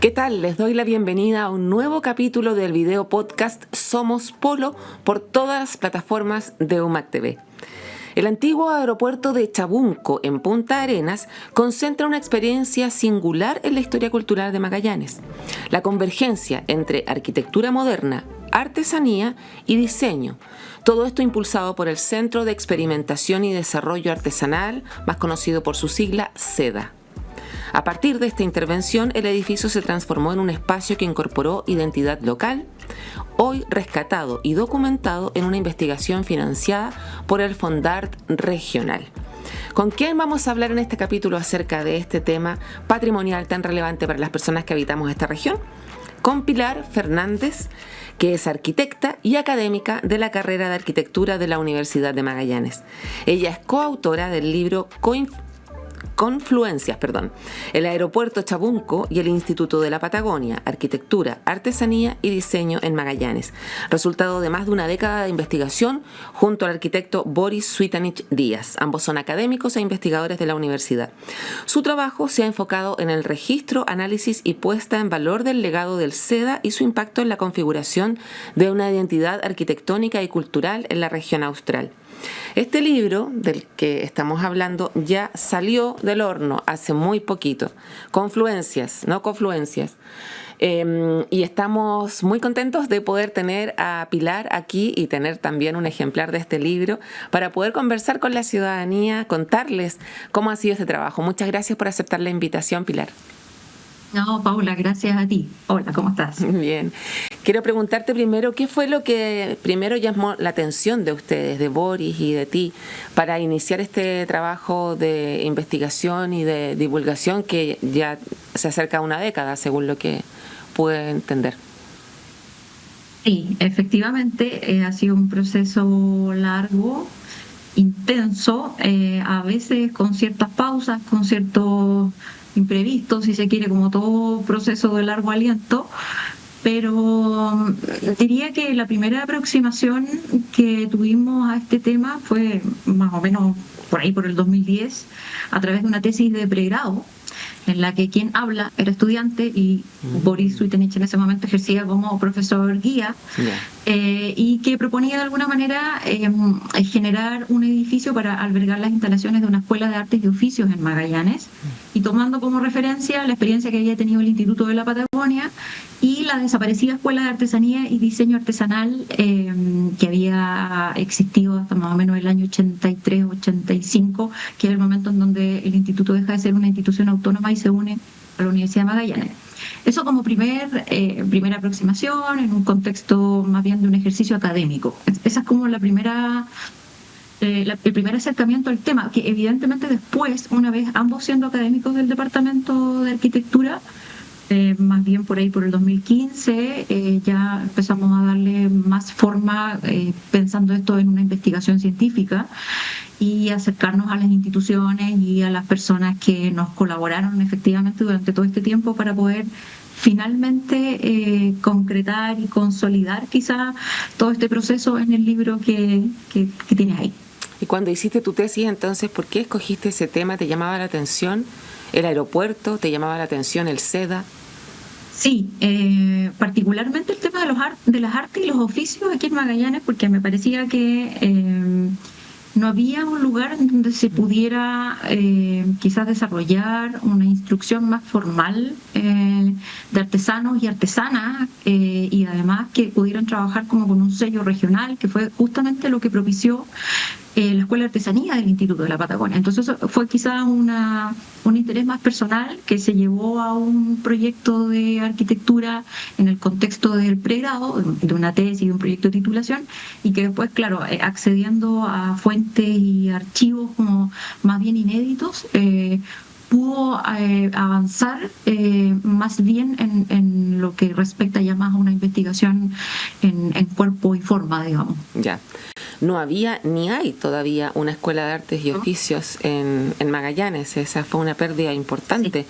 ¿Qué tal? Les doy la bienvenida a un nuevo capítulo del video podcast Somos Polo por todas las plataformas de UMAC TV. El antiguo aeropuerto de Chabunco, en Punta Arenas, concentra una experiencia singular en la historia cultural de Magallanes. La convergencia entre arquitectura moderna, artesanía y diseño. Todo esto impulsado por el Centro de Experimentación y Desarrollo Artesanal, más conocido por su sigla CEDA. A partir de esta intervención, el edificio se transformó en un espacio que incorporó identidad local, hoy rescatado y documentado en una investigación financiada por el Fondart Regional. ¿Con quién vamos a hablar en este capítulo acerca de este tema patrimonial tan relevante para las personas que habitamos esta región? Con Pilar Fernández, que es arquitecta y académica de la carrera de arquitectura de la Universidad de Magallanes. Ella es coautora del libro Confluencias, el Aeropuerto Chabunco y el Instituto de la Patagonia, Arquitectura, Artesanía y Diseño en Magallanes, resultado de más de una década de investigación junto al arquitecto Boris Switanich Díaz. Ambos son académicos e investigadores de la universidad. Su trabajo se ha enfocado en el registro, análisis y puesta en valor del legado del CEDA y su impacto en la configuración de una identidad arquitectónica y cultural en la región austral. Este libro del que estamos hablando ya salió del horno hace muy poquito. Confluencias, no confluencias. Y estamos muy contentos de poder tener a Pilar aquí y tener también un ejemplar de este libro para poder conversar con la ciudadanía, contarles cómo ha sido este trabajo. Muchas gracias por aceptar la invitación, Pilar. No, Paula, gracias a ti. Hola, ¿cómo estás? Bien. Quiero preguntarte primero, ¿qué fue lo que primero llamó la atención de ustedes, de Boris y de ti, para iniciar este trabajo de investigación y de divulgación que ya se acerca a una década, según lo que pude entender? Sí, efectivamente, ha sido un proceso largo, intenso, a veces con ciertas pausas, con ciertos imprevistos, si se quiere, como todo proceso de largo aliento, pero diría que la primera aproximación que tuvimos a este tema fue más o menos por ahí, por el 2010, a través de una tesis de pregrado, en la que quien habla era estudiante y Boris Switanich en ese momento ejercía como profesor guía, y que proponía de alguna manera generar un edificio para albergar las instalaciones de una escuela de artes y oficios en Magallanes, y tomando como referencia la experiencia que había tenido el Instituto de la Patagonia y la desaparecida Escuela de Artesanía y Diseño Artesanal que había existido hasta más o menos el año 83-85, que es el momento en donde el instituto deja de ser una institución autónoma y se une a la Universidad de Magallanes. Eso como primera aproximación en un contexto más bien de un ejercicio académico. Esa es como el primer acercamiento al tema, que evidentemente después, una vez ambos siendo académicos del Departamento de Arquitectura, más bien por ahí por el 2015, ya empezamos a darle más forma, pensando esto en una investigación científica, y acercarnos a las instituciones y a las personas que nos colaboraron efectivamente durante todo este tiempo para poder finalmente concretar y consolidar quizá todo este proceso en el libro que tienes ahí. Y cuando hiciste tu tesis, entonces, ¿por qué escogiste ese tema? ¿Te llamaba la atención el aeropuerto? ¿Te llamaba la atención el CEDA? Sí, particularmente el tema de las artes y los oficios aquí en Magallanes, porque me parecía que no había un lugar en donde se pudiera quizás desarrollar una instrucción más formal de artesanos y artesanas, y además que pudieran trabajar como con un sello regional, que fue justamente lo que propició la Escuela de Artesanía del Instituto de la Patagonia. Entonces eso fue quizás un interés más personal que se llevó a un proyecto de arquitectura en el contexto del pregrado, de una tesis, de un proyecto de titulación, y que después, claro, accediendo a fuentes y archivos como más bien inéditos, pudo avanzar más bien en lo que respecta ya más a una investigación en cuerpo y forma, digamos. Ya. No había ni hay todavía una escuela de artes y oficios en Magallanes. Esa fue una pérdida importante.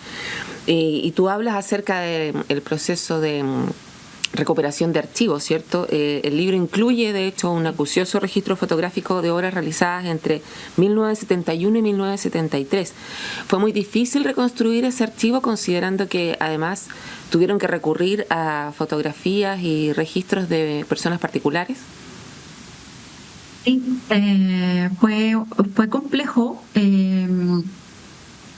Sí. Y tú hablas acerca del proceso de recuperación de archivos, ¿cierto? El libro incluye, de hecho, un acucioso registro fotográfico de obras realizadas entre 1971 y 1973. Fue muy difícil reconstruir ese archivo, considerando que además tuvieron que recurrir a fotografías y registros de personas particulares. Sí, fue complejo.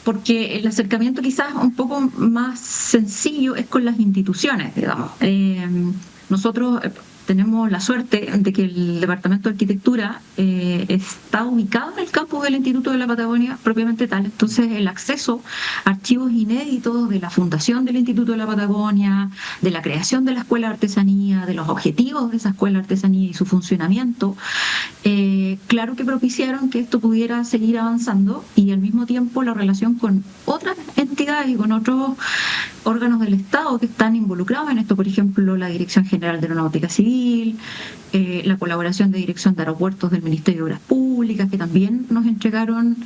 Porque el acercamiento quizás un poco más sencillo es con las instituciones, digamos. Nosotros tenemos la suerte de que el Departamento de Arquitectura está ubicado en el campus del Instituto de la Patagonia propiamente tal. Entonces el acceso a archivos inéditos de la fundación del Instituto de la Patagonia, de la creación de la Escuela de Artesanía, de los objetivos de esa Escuela de Artesanía y su funcionamiento, claro que propiciaron que esto pudiera seguir avanzando, y al mismo tiempo la relación con otras entidades y con otros órganos del Estado que están involucrados en esto, por ejemplo, la Dirección General de Aeronáutica Civil, la colaboración de Dirección de Aeropuertos del Ministerio de Obras Públicas, que también nos entregaron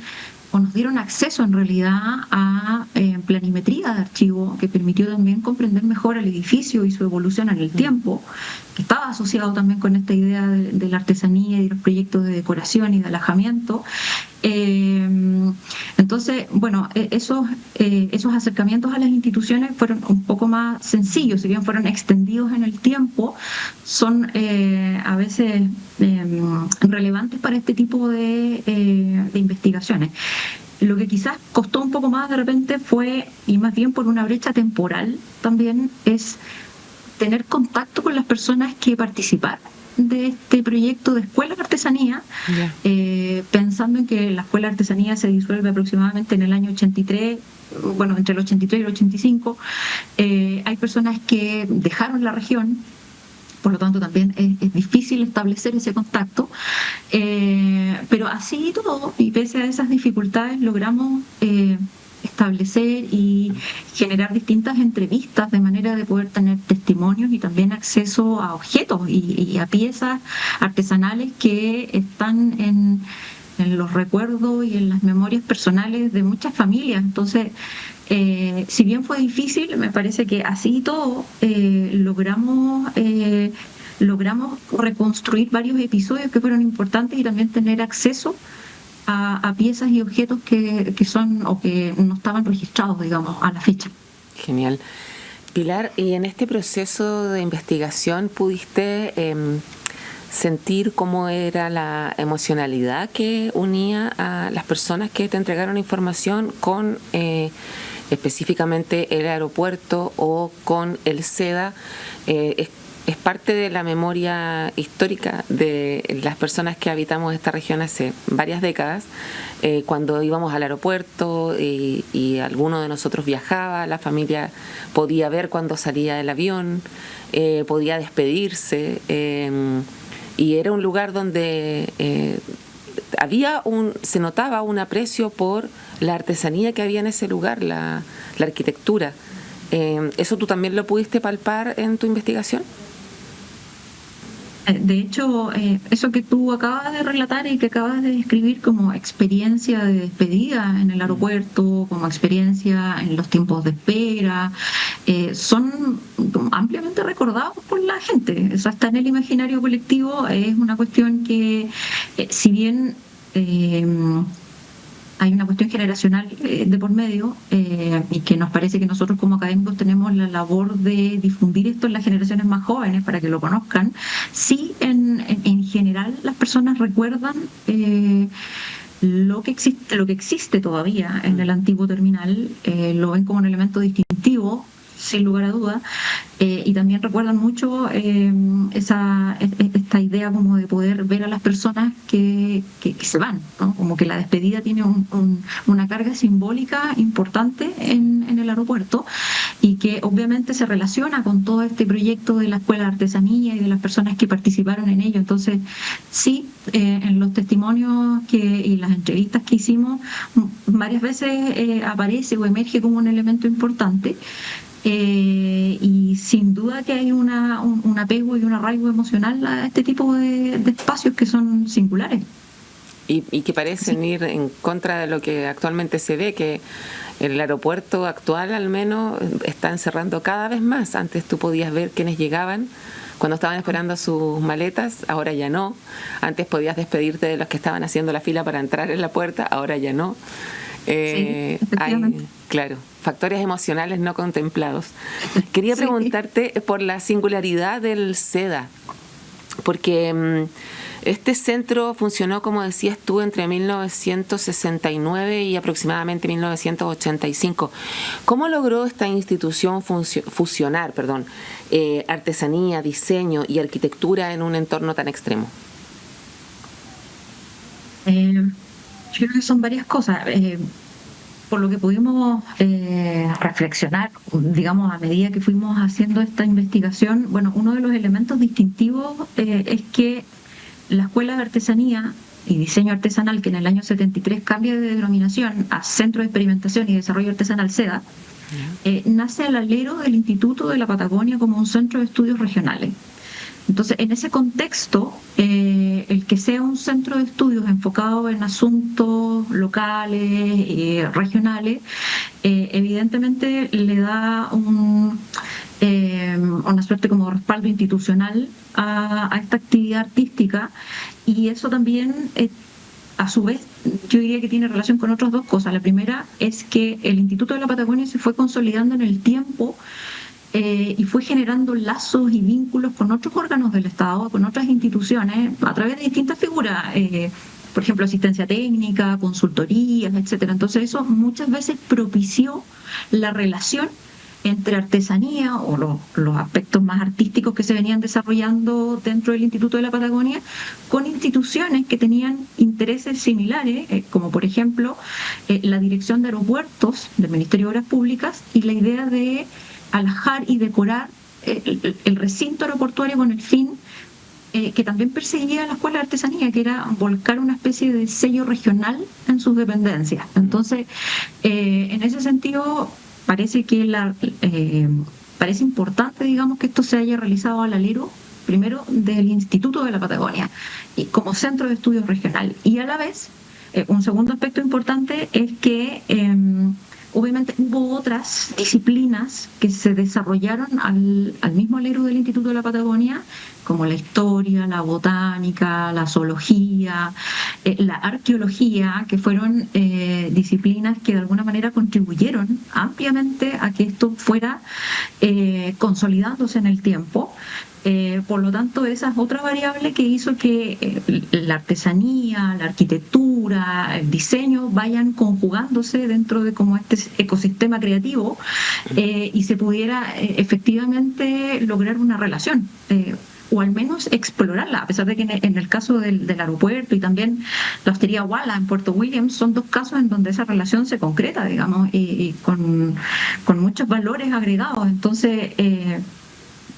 o nos dieron acceso en realidad a planimetría de archivo, que permitió también comprender mejor el edificio y su evolución en el tiempo, que estaba asociado también con esta idea de la artesanía y los proyectos de decoración y de alojamiento. Entonces, bueno, esos acercamientos a las instituciones fueron un poco más sencillos, si bien fueron extendidos en el tiempo, son a veces relevantes para este tipo de investigaciones. Lo que quizás costó un poco más de repente fue, y más bien por una brecha temporal también, es tener contacto con las personas que participaron de este proyecto de Escuela de Artesanía, pensando en que la Escuela de Artesanía se disuelve aproximadamente en el año 83, bueno, entre el 83 y el 85. Hay personas que dejaron la región, por lo tanto también es difícil establecer ese contacto, pero así y todo, y pese a esas dificultades, logramos establecer y generar distintas entrevistas de manera de poder tener testimonios y también acceso a objetos y a piezas artesanales que están en los recuerdos y en las memorias personales de muchas familias. Entonces, si bien fue difícil, me parece que así y todo logramos reconstruir varios episodios que fueron importantes y también tener acceso a piezas y objetos que son o que no estaban registrados, digamos, a la fecha. Genial. Pilar, ¿y en este proceso de investigación pudiste sentir cómo era la emocionalidad que unía a las personas que te entregaron información con específicamente el aeropuerto o con el SEDA? Es parte de la memoria histórica de las personas que habitamos esta región hace varias décadas. Cuando íbamos al aeropuerto y alguno de nosotros viajaba, la familia podía ver cuando salía el avión, podía despedirse, y era un lugar donde se notaba un aprecio por la artesanía que había en ese lugar, la arquitectura. ¿Eso tú también lo pudiste palpar en tu investigación? De hecho, eso que tú acabas de relatar y que acabas de describir como experiencia de despedida en el aeropuerto, como experiencia en los tiempos de espera, son ampliamente recordados por la gente. Eso está en el imaginario colectivo. Es una cuestión que, si bien hay una cuestión generacional de por medio, y que nos parece que nosotros como académicos tenemos la labor de difundir esto en las generaciones más jóvenes para que lo conozcan. Sí, en general las personas recuerdan lo que existe todavía en el antiguo terminal, lo ven como un elemento distintivo, sin lugar a duda, y también recuerdan mucho esta idea como de poder ver a las personas que se van, ¿no? Como que la despedida tiene una carga simbólica importante en el aeropuerto, y que obviamente se relaciona con todo este proyecto de la Escuela de Artesanía y de las personas que participaron en ello. Entonces, sí, en los testimonios y las entrevistas que hicimos, varias veces aparece o emerge como un elemento importante. Y sin duda que hay un apego y un arraigo emocional a este tipo de espacios que son singulares. Y que parecen ir en contra de lo que actualmente se ve, que El aeropuerto actual al menos están cerrando cada vez más. Antes tú podías ver quiénes llegaban cuando estaban esperando sus maletas, ahora ya no. Antes podías despedirte de los que estaban haciendo la fila para entrar en la puerta, ahora ya no. Hay, claro, factores emocionales no contemplados. Quería preguntarte por la singularidad del SEDA, porque este centro funcionó, como decías tú, entre 1969 y aproximadamente 1985. ¿Cómo logró esta institución fusionar artesanía, diseño y arquitectura en un entorno tan extremo? Yo creo que son varias cosas. Por lo que pudimos reflexionar, digamos, a medida que fuimos haciendo esta investigación, bueno, uno de los elementos distintivos es que la Escuela de Artesanía y Diseño Artesanal, que en el año 73 cambia de denominación a Centro de Experimentación y Desarrollo Artesanal SEDA, nace al alero del Instituto de la Patagonia como un centro de estudios regionales. Entonces, en ese contexto, el que sea un centro de estudios enfocado en asuntos locales y regionales, evidentemente le da una suerte como respaldo institucional a esta actividad artística, y eso también, a su vez, yo diría que tiene relación con otras dos cosas. La primera es que el Instituto de la Patagonia se fue consolidando en el tiempo y fue generando lazos y vínculos con otros órganos del Estado, con otras instituciones, a través de distintas figuras, por ejemplo, asistencia técnica, consultorías, etcétera. Entonces eso muchas veces propició la relación entre artesanía o los aspectos más artísticos que se venían desarrollando dentro del Instituto de la Patagonia con instituciones que tenían intereses similares, como por ejemplo la Dirección de Aeropuertos del Ministerio de Obras Públicas y la idea de alajar y decorar el recinto aeroportuario con el fin que también perseguía la Escuela de Artesanía, que era volcar una especie de sello regional en sus dependencias. Entonces, en ese sentido, parece importante, digamos, que esto se haya realizado al alero, primero, del Instituto de la Patagonia, y como centro de estudios regional. Y a la vez, un segundo aspecto importante es que obviamente hubo otras disciplinas que se desarrollaron al mismo alero del Instituto de la Patagonia, como la historia, la botánica, la zoología, la arqueología, que fueron disciplinas que de alguna manera contribuyeron ampliamente a que esto fuera consolidándose en el tiempo. Por lo tanto, esa es otra variable que hizo que la artesanía, la arquitectura, el diseño vayan conjugándose dentro de como este ecosistema creativo y se pudiera efectivamente lograr una relación. O al menos explorarla, a pesar de que en el caso del aeropuerto y también la hostería Wala en Puerto Williams son dos casos en donde esa relación se concreta, digamos, y con muchos valores agregados. Entonces,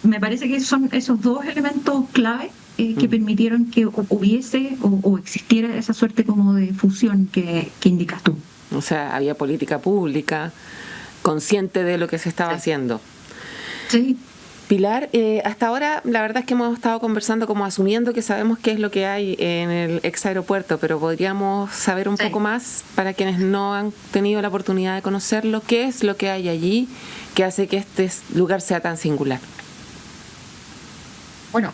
me parece que son esos dos elementos clave que permitieron que hubiese o existiera esa suerte como de fusión que indicas tú. O sea, había política pública consciente de lo que se estaba haciendo. Sí. Pilar, hasta ahora la verdad es que hemos estado conversando como asumiendo que sabemos qué es lo que hay en el ex aeropuerto, pero podríamos saber un poco más para quienes no han tenido la oportunidad de conocerlo, qué es lo que hay allí que hace que este lugar sea tan singular. Bueno,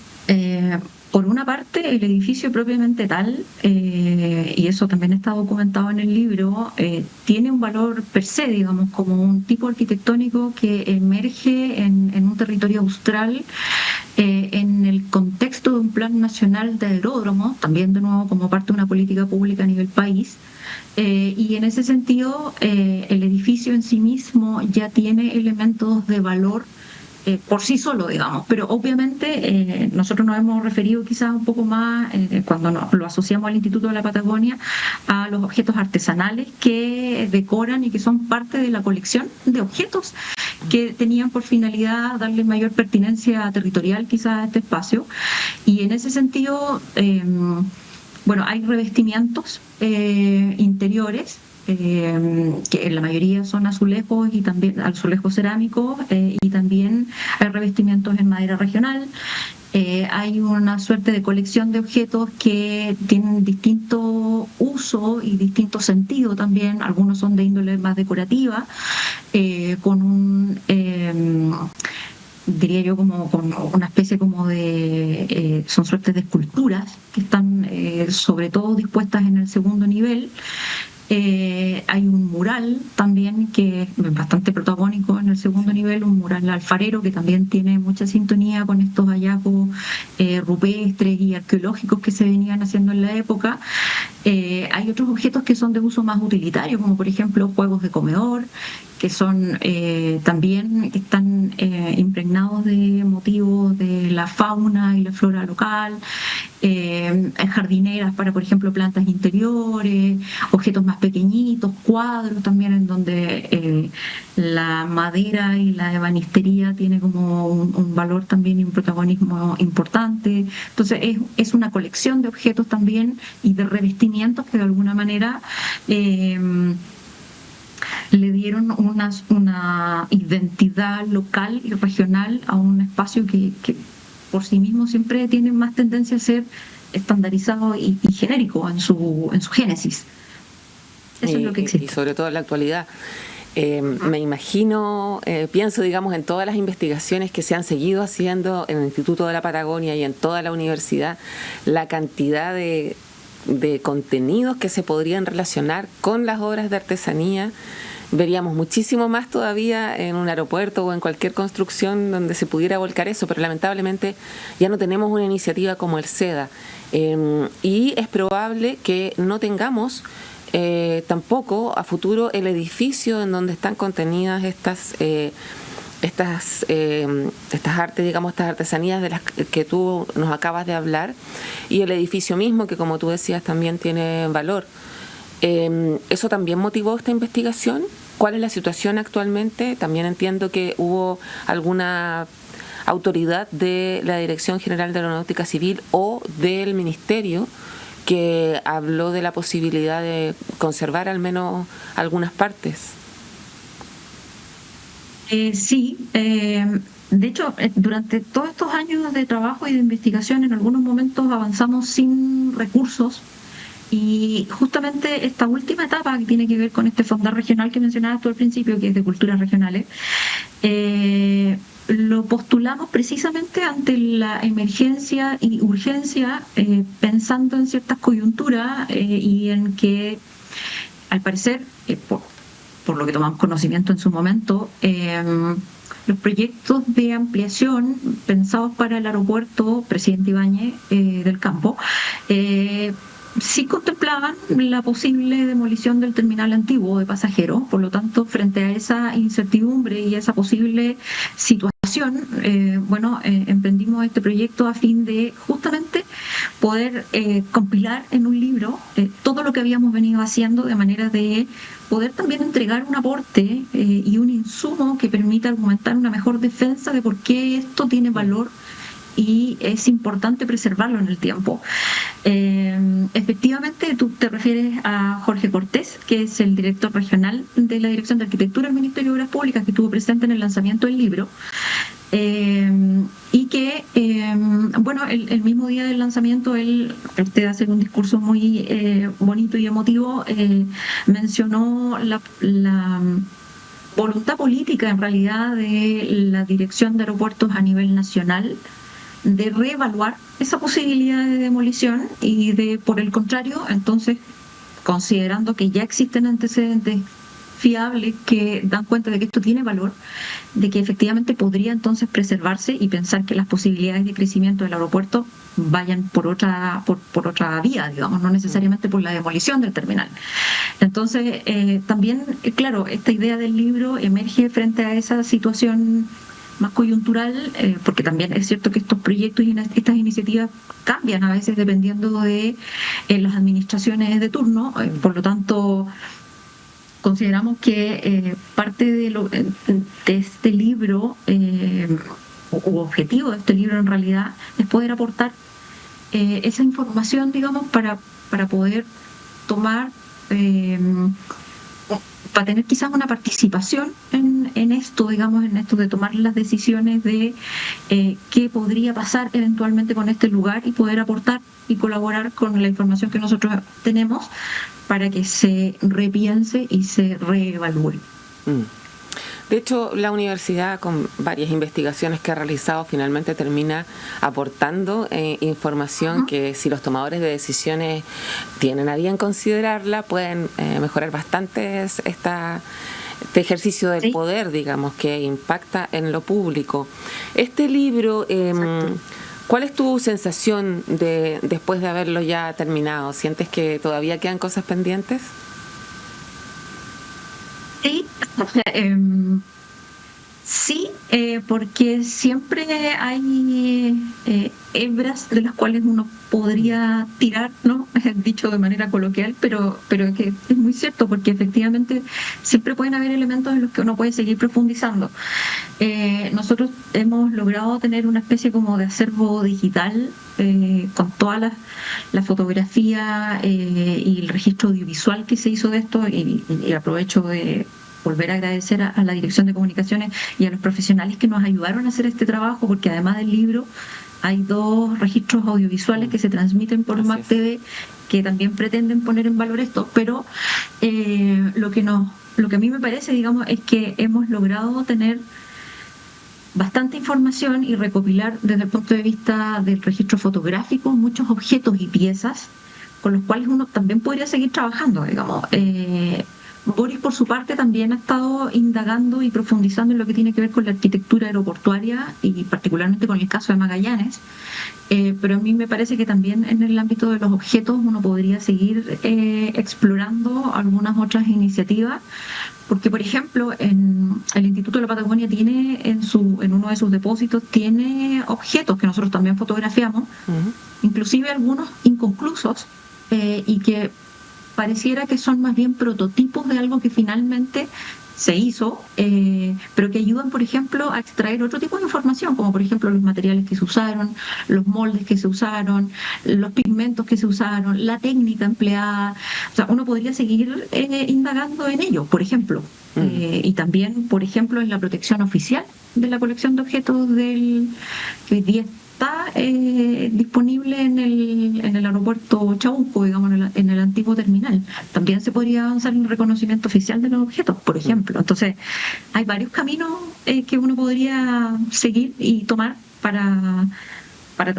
por una parte, el edificio propiamente tal, y eso también está documentado en el libro, tiene un valor per se, digamos, como un tipo arquitectónico que emerge en un territorio austral, en el contexto de un plan nacional de aeródromos, también de nuevo como parte de una política pública a nivel país. Y en ese sentido, el edificio en sí mismo ya tiene elementos de valor por sí solo, digamos, pero obviamente nosotros nos hemos referido quizás un poco más, cuando lo asociamos al Instituto de la Patagonia, a los objetos artesanales que decoran y que son parte de la colección de objetos que tenían por finalidad darle mayor pertinencia territorial quizás a este espacio. Y en ese sentido, bueno, hay revestimientos interiores que en la mayoría son azulejos y también azulejos cerámicos, y también hay revestimientos en madera regional. Hay una suerte de colección de objetos que tienen distinto uso y distinto sentido también. Algunos son de índole más decorativa, con un diría yo como con una especie como de son suertes de esculturas que están sobre todo dispuestas en el segundo nivel. Hay un mural también que es bastante protagónico en el segundo nivel, un mural alfarero que también tiene mucha sintonía con estos hallazgos rupestres y arqueológicos que se venían haciendo en la época. Hay otros objetos que son de uso más utilitario, como por ejemplo juegos de comedor, que son también están impregnados de motivos de la fauna y la flora local, jardineras para, por ejemplo, plantas interiores, objetos más pequeñitos, cuadros también en donde la madera y la ebanistería tiene como un valor también y un protagonismo importante. Entonces es una colección de objetos también y de revestimientos que de alguna manera le dieron una identidad local y regional a un espacio que por sí mismo siempre tiene más tendencia a ser estandarizado y genérico en su génesis. Eso es lo que existe. Y sobre todo en la actualidad. Me imagino, pienso, digamos, en todas las investigaciones que se han seguido haciendo en el Instituto de la Patagonia y en toda la universidad, la cantidad de contenidos que se podrían relacionar con las obras de artesanía. Veríamos muchísimo más todavía en un aeropuerto o en cualquier construcción donde se pudiera volcar eso, pero lamentablemente ya no tenemos una iniciativa como el SEDA, y es probable que no tengamos tampoco a futuro el edificio en donde están contenidas estas artes, digamos, estas artesanías de las que tú nos acabas de hablar, y el edificio mismo, que como tú decías también tiene valor. ¿Eso también motivó esta investigación? ¿Cuál es la situación actualmente? También entiendo que hubo alguna autoridad de la Dirección General de Aeronáutica Civil o del Ministerio que habló de la posibilidad de conservar al menos algunas partes. Sí, de hecho, durante todos estos años de trabajo y de investigación, en algunos momentos avanzamos sin recursos. Y justamente esta última etapa que tiene que ver con este fondar regional que mencionabas tú al principio, que es de culturas regionales, lo postulamos precisamente ante la emergencia y urgencia, pensando en ciertas coyunturas y en que, al parecer, por lo que tomamos conocimiento en su momento, los proyectos de ampliación pensados para el aeropuerto Presidente Ibáñez del Campo sí contemplaban la posible demolición del terminal antiguo de pasajeros. Por lo tanto, frente a esa incertidumbre y esa posible situación, emprendimos este proyecto a fin de justamente poder compilar en un libro todo lo que habíamos venido haciendo, de manera de poder también entregar un aporte y un insumo que permita argumentar una mejor defensa de por qué esto tiene valor y es importante preservarlo en el tiempo. Efectivamente, tú te refieres a Jorge Cortés, que es el director regional de la Dirección de Arquitectura del Ministerio de Obras Públicas, que estuvo presente en el lanzamiento del libro, y que, el mismo día del lanzamiento, usted hace un discurso muy bonito y emotivo, mencionó la voluntad política, en realidad, de la Dirección de Aeropuertos a nivel nacional de reevaluar esa posibilidad de demolición y de, por el contrario, entonces, considerando que ya existen antecedentes fiables que dan cuenta de que esto tiene valor, de que efectivamente podría entonces preservarse y pensar que las posibilidades de crecimiento del aeropuerto vayan por otra vía, digamos, no necesariamente por la demolición del terminal. Entonces, también, claro, esta idea del libro emerge frente a esa situación más coyuntural, porque también es cierto que estos proyectos y estas iniciativas cambian a veces dependiendo de las administraciones de turno. Por lo tanto, consideramos que parte de este libro, o objetivo de este libro en realidad, es poder aportar esa información, digamos, para poder tomar para tener quizás una participación en esto, digamos, en esto de tomar las decisiones de qué podría pasar eventualmente con este lugar y poder aportar y colaborar con la información que nosotros tenemos para que se repiense y se reevalúe. De hecho, la universidad, con varias investigaciones que ha realizado, finalmente termina aportando información que, si los tomadores de decisiones tienen a bien considerarla, pueden mejorar bastante este ejercicio del poder, digamos, que impacta en lo público. Este libro, ¿cuál es tu sensación después de haberlo ya terminado? ¿Sientes que todavía quedan cosas pendientes? Sí, sí, porque siempre hay hebras de las cuales uno podría tirar, ¿no? Dicho de manera coloquial, pero que es muy cierto, porque efectivamente siempre pueden haber elementos en los que uno puede seguir profundizando. Nosotros hemos logrado tener una especie como de acervo digital con toda la fotografía y el registro audiovisual que se hizo de esto, y aprovecho de volver a agradecer a la Dirección de Comunicaciones y a los profesionales que nos ayudaron a hacer este trabajo, porque además del libro hay 2 registros audiovisuales que se transmiten por UMAC TV que también pretenden poner en valor esto, pero lo que a mí me parece, digamos, es que hemos logrado tener bastante información y recopilar desde el punto de vista del registro fotográfico muchos objetos y piezas con los cuales uno también podría seguir trabajando, digamos. Boris, por su parte, también ha estado indagando y profundizando en lo que tiene que ver con la arquitectura aeroportuaria y particularmente con el caso de Magallanes, pero a mí me parece que también en el ámbito de los objetos uno podría seguir explorando algunas otras iniciativas, porque, por ejemplo, el Instituto de la Patagonia tiene en uno de sus depósitos tiene objetos que nosotros también fotografiamos, inclusive algunos inconclusos, y que pareciera que son más bien prototipos de algo que finalmente se hizo, pero que ayudan, por ejemplo, a extraer otro tipo de información, como por ejemplo los materiales que se usaron, los moldes que se usaron, los pigmentos que se usaron, la técnica empleada. O sea, uno podría seguir indagando en ello, por ejemplo. Y también, por ejemplo, en la protección oficial de la colección de objetos que hoy día está disponible en el aeropuerto Chabuco, digamos, en el antiguo terminal. También se podría avanzar en el reconocimiento oficial de los objetos, por ejemplo. Entonces, hay varios caminos que uno podría seguir y tomar para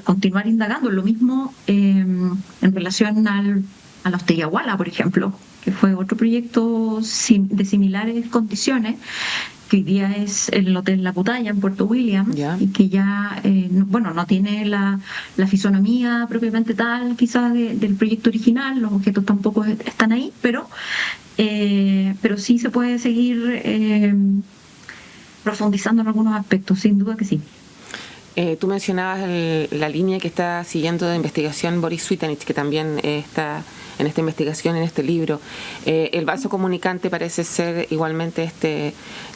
continuar indagando. Lo mismo en relación a la Hostería Guala, por ejemplo, que fue otro proyecto de similares condiciones, que hoy día es el Hotel La Putaya en Puerto Williams, y que ya no tiene la fisonomía propiamente tal quizás del proyecto original, los objetos tampoco están ahí, pero sí se puede seguir profundizando en algunos aspectos, sin duda que sí. Tú mencionabas la línea que está siguiendo de investigación Boris Swietenic, que también está en esta investigación, en este libro. El vaso comunicante parece ser igualmente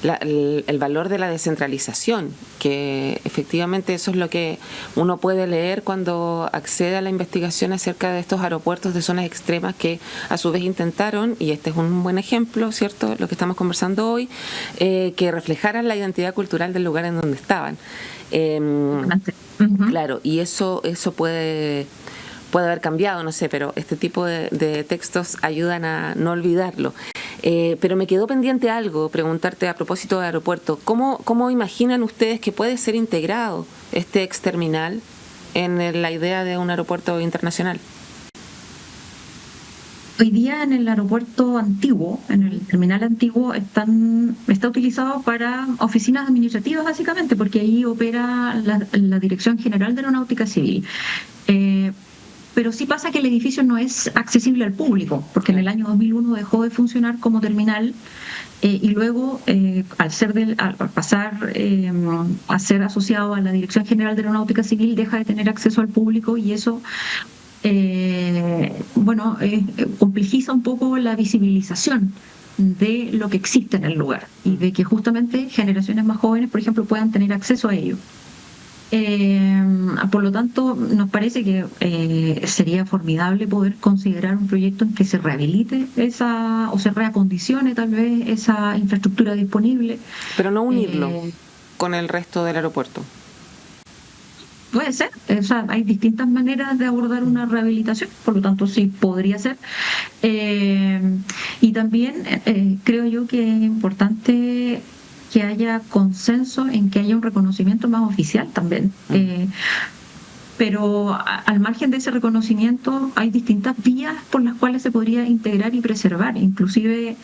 el valor de la descentralización, que efectivamente eso es lo que uno puede leer cuando accede a la investigación acerca de estos aeropuertos de zonas extremas que a su vez intentaron, y este es un buen ejemplo, ¿cierto?, lo que estamos conversando hoy, que reflejaran la identidad cultural del lugar en donde estaban. Claro, y eso puede haber cambiado, no sé, pero este tipo de textos ayudan a no olvidarlo. Pero me quedó pendiente algo, preguntarte a propósito de aeropuerto. ¿Cómo imaginan ustedes que puede ser integrado este exterminal en la idea de un aeropuerto internacional? Hoy día en el aeropuerto antiguo, en el terminal antiguo, está utilizado para oficinas administrativas básicamente, porque ahí opera la Dirección General de Aeronáutica Civil. Pero sí pasa que el edificio no es accesible al público, porque en el año 2001 dejó de funcionar como terminal y luego al pasar a ser asociado a la Dirección General de Aeronáutica Civil deja de tener acceso al público, y eso complejiza un poco la visibilización de lo que existe en el lugar y de que justamente generaciones más jóvenes, por ejemplo, puedan tener acceso a ello. Por lo tanto, nos parece que sería formidable poder considerar un proyecto en que se rehabilite o se reacondicione tal vez esa infraestructura disponible. Pero no unirlo con el resto del aeropuerto. Puede ser, o sea, hay distintas maneras de abordar una rehabilitación, por lo tanto sí podría ser. Y también creo yo que es importante que haya consenso en que haya un reconocimiento más oficial también. Pero al margen de ese reconocimiento hay distintas vías por las cuales se podría integrar y preservar. Inclusive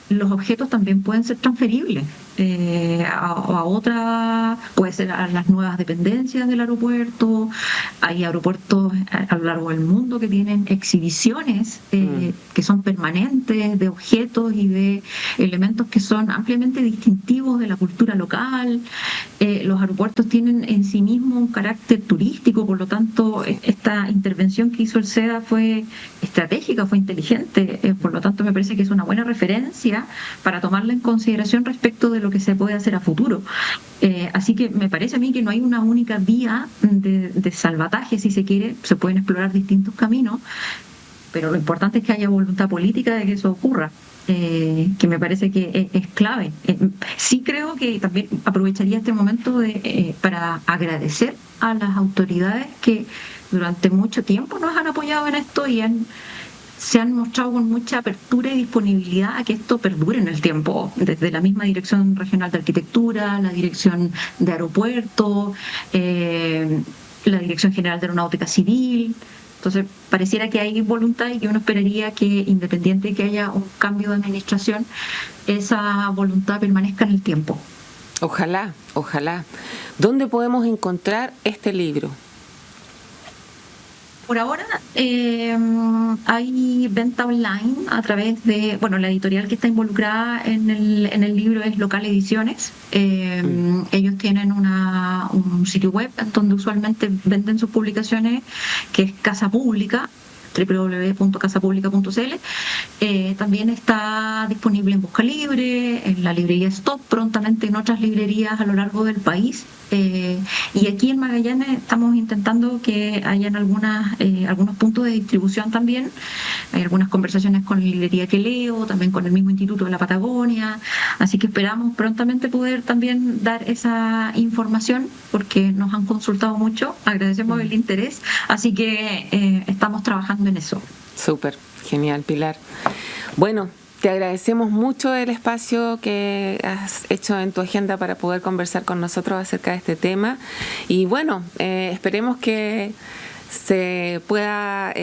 los objetos también pueden ser transferibles a otra, puede ser a las nuevas dependencias del aeropuerto. Hay aeropuertos a lo largo del mundo que tienen exhibiciones que son permanentes de objetos y de elementos que son ampliamente distintivos de la cultura local. Los aeropuertos tienen en sí mismos un carácter turístico, por lo tanto esta intervención que hizo el SEDA fue estratégica, fue inteligente, por lo tanto me parece que es una buena referencia para tomarla en consideración respecto de lo que se puede hacer a futuro. Así que me parece a mí que no hay una única vía de salvataje, si se quiere, se pueden explorar distintos caminos, pero lo importante es que haya voluntad política de que eso ocurra. Que me parece que es clave. Sí creo que también aprovecharía este momento para agradecer a las autoridades que durante mucho tiempo nos han apoyado en esto y se han mostrado con mucha apertura y disponibilidad a que esto perdure en el tiempo, desde la misma Dirección Regional de Arquitectura, la Dirección de Aeropuertos, la Dirección General de Aeronáutica Civil. Entonces, pareciera que hay voluntad y que uno esperaría que, independiente de que haya un cambio de administración, esa voluntad permanezca en el tiempo. Ojalá, ojalá. ¿Dónde podemos encontrar este libro? Por ahora hay venta online a través de, la editorial que está involucrada en el libro es Local Ediciones. Ellos tienen un sitio web en donde usualmente venden sus publicaciones, que es Casa Pública, www.casapublica.cl. También está disponible en Busca Libre, en la librería Stop, prontamente en otras librerías a lo largo del país. Y aquí en Magallanes estamos intentando que hayan algunos puntos de distribución también. Hay algunas conversaciones con la librería que leo, también con el mismo Instituto de la Patagonia, así que esperamos prontamente poder también dar esa información porque nos han consultado mucho, agradecemos el interés, así que estamos trabajando en eso. Súper, genial, Pilar. Bueno, te agradecemos mucho el espacio que has hecho en tu agenda para poder conversar con nosotros acerca de este tema y bueno, esperemos que se pueda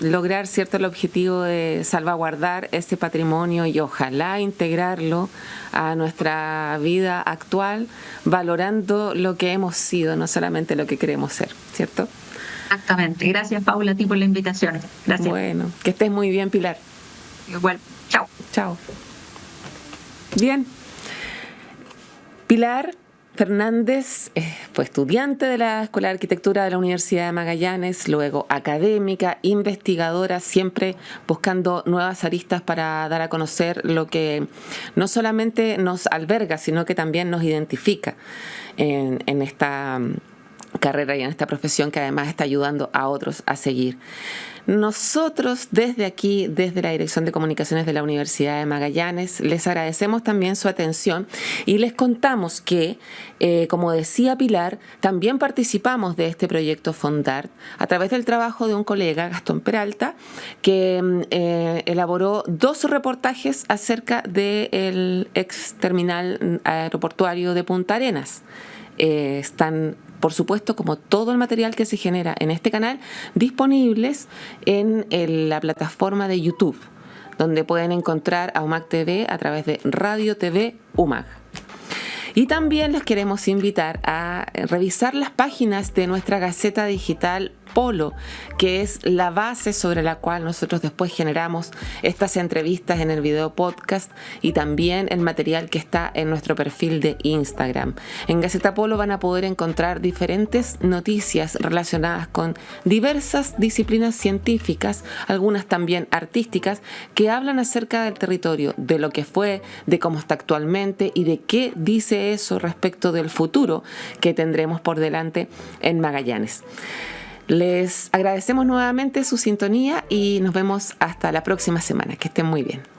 lograr el objetivo de salvaguardar ese patrimonio y ojalá integrarlo a nuestra vida actual, valorando lo que hemos sido, no solamente lo que queremos ser, ¿cierto? Exactamente. Gracias, Paula, a ti por la invitación. Gracias. Bueno, que estés muy bien, Pilar. Igual. Chao. Chao. Bien. Pilar Fernández fue estudiante de la Escuela de Arquitectura de la Universidad de Magallanes, luego académica, investigadora, siempre buscando nuevas aristas para dar a conocer lo que no solamente nos alberga, sino que también nos identifica en esta carrera y en esta profesión que además está ayudando a otros a seguir. Nosotros desde aquí, desde la Dirección de Comunicaciones de la Universidad de Magallanes, les agradecemos también su atención y les contamos que, como decía Pilar, también participamos de este proyecto Fondart a través del trabajo de un colega, Gastón Peralta, que elaboró 2 reportajes acerca del ex terminal aeroportuario de Punta Arenas. Están, por supuesto, como todo el material que se genera en este canal, disponibles en la plataforma de YouTube, donde pueden encontrar a UMAG TV a través de Radio TV UMAG. Y también les queremos invitar a revisar las páginas de nuestra Gaceta Digital Polo, que es la base sobre la cual nosotros después generamos estas entrevistas en el video podcast y también el material que está en nuestro perfil de Instagram. En Gaceta Polo van a poder encontrar diferentes noticias relacionadas con diversas disciplinas científicas, algunas también artísticas, que hablan acerca del territorio, de lo que fue, de cómo está actualmente y de qué dice eso respecto del futuro que tendremos por delante en Magallanes. Les agradecemos nuevamente su sintonía y nos vemos hasta la próxima semana. Que estén muy bien.